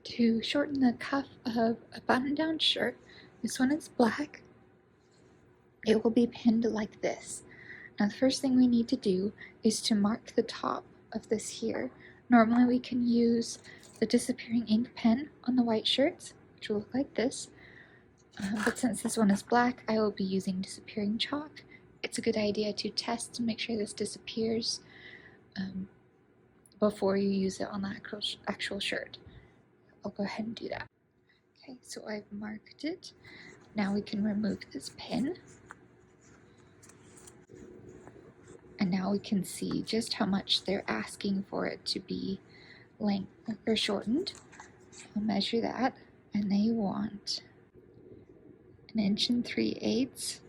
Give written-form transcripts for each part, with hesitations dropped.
To shorten the cuff of a button-down shirt, this one is black. It will be pinned like this. Now the first thing we need to do is to mark the top of this here. Normally we can use the disappearing ink pen on the white shirts, which will look like this. But since this one is black, I will be using disappearing chalk. It's a good idea to test to make sure this disappears before you use it on the actual shirt. I'll go ahead and do that. Okay, so I've marked it. Now we can remove this pin. And now we can see just how much they're asking for it to be length or shortened. I'll measure that, and they want 1 3/8 inches.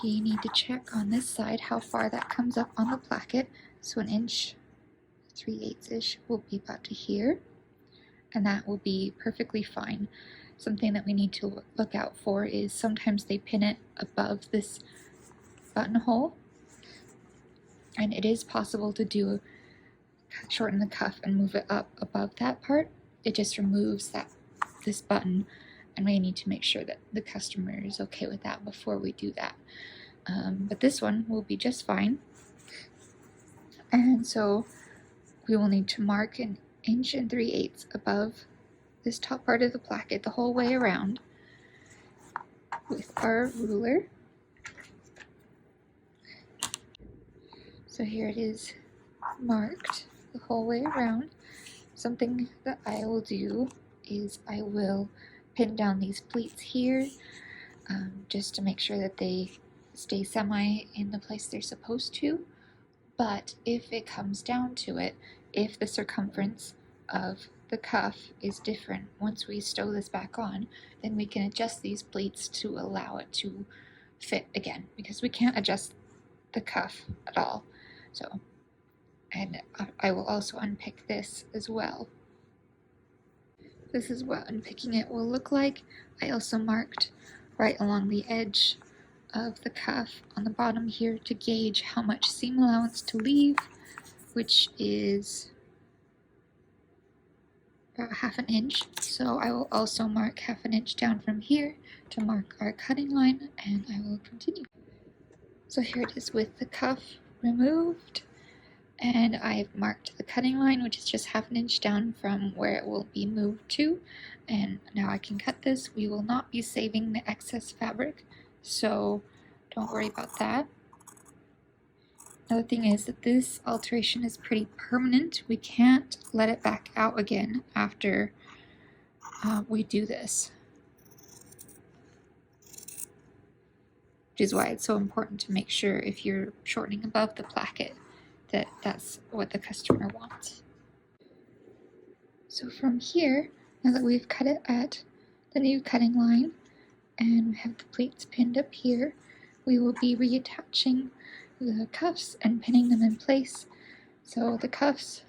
You need to check on this side how far that comes up on the placket. So 1 3/8 inches-ish will be about to here, and that will be perfectly fine. Something that we need to look out for is sometimes they pin it above this buttonhole, and it is possible to shorten the cuff and move it up above that part. It just removes this button, and we need to make sure that the customer is okay with that before we do that. But this one will be just fine. And so we will need to mark 1 3/8 inches above this top part of the placket the whole way around with our ruler. So here it is marked the whole way around. Something that I will do is I will pin down these pleats here just to make sure that they stay semi in the place they're supposed to. But if it comes down to it, if the circumference of the cuff is different, once we sew this back on, then we can adjust these pleats to allow it to fit again, because we can't adjust the cuff at all. So, and I will also unpick this as well. This is what unpicking it will look like. I also marked right along the edge of the cuff on the bottom here to gauge how much seam allowance to leave, which is about 1/2 inch. So I will also mark 1/2 inch down from here to mark our cutting line, and I will continue. So here it is with the cuff removed, and I've marked the cutting line, which is just 1/2 inch down from where it will be moved to. And now I can cut this. We will not be saving the excess fabric, so don't worry about that. Another thing is that this alteration is pretty permanent. We can't let it back out again after we do this, which is why it's so important to make sure if you're shortening above the placket that that's what the customer wants. So from here, now that we've cut it at the new cutting line and we have the pleats pinned up here, we will be reattaching the cuffs and pinning them in place. So the cuffs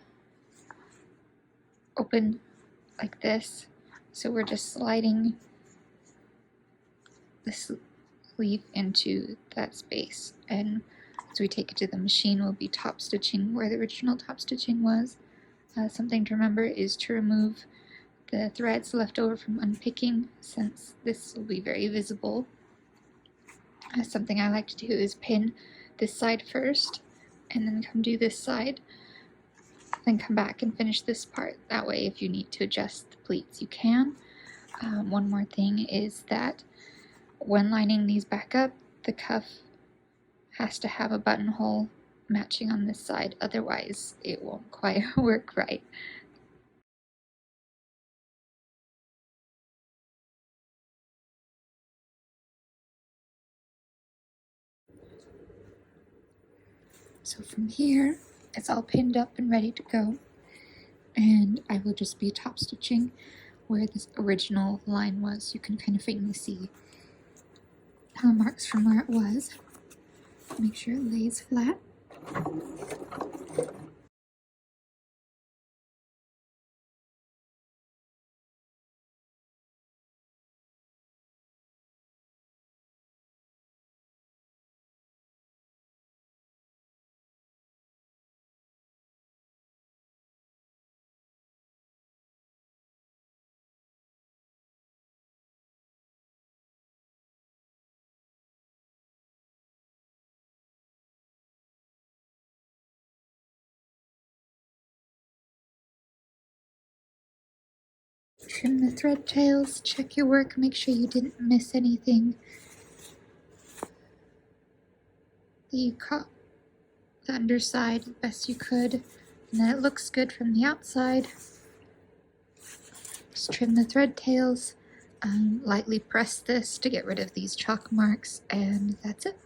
open like this, so we're just sliding the sleeve into that space, and as we take it to the machine we'll be top stitching where the original top stitching was. Something to remember is to remove the threads left over from unpicking, since this will be very visible. Something I like to do is pin this side first and then come do this side, then come back and finish this part. That way if you need to adjust the pleats you can. One more thing is that when lining these back up, the cuff has to have a buttonhole matching on this side, otherwise it won't quite work right. So from here, it's all pinned up and ready to go, and I will just be top stitching where this original line was. You can kind of faintly see the marks from where it was. Make sure it lays flat. Trim the thread tails, check your work, make sure you didn't miss anything. That you caught the underside the best you could, and that it looks good from the outside. Just trim the thread tails, lightly press this to get rid of these chalk marks, and that's it.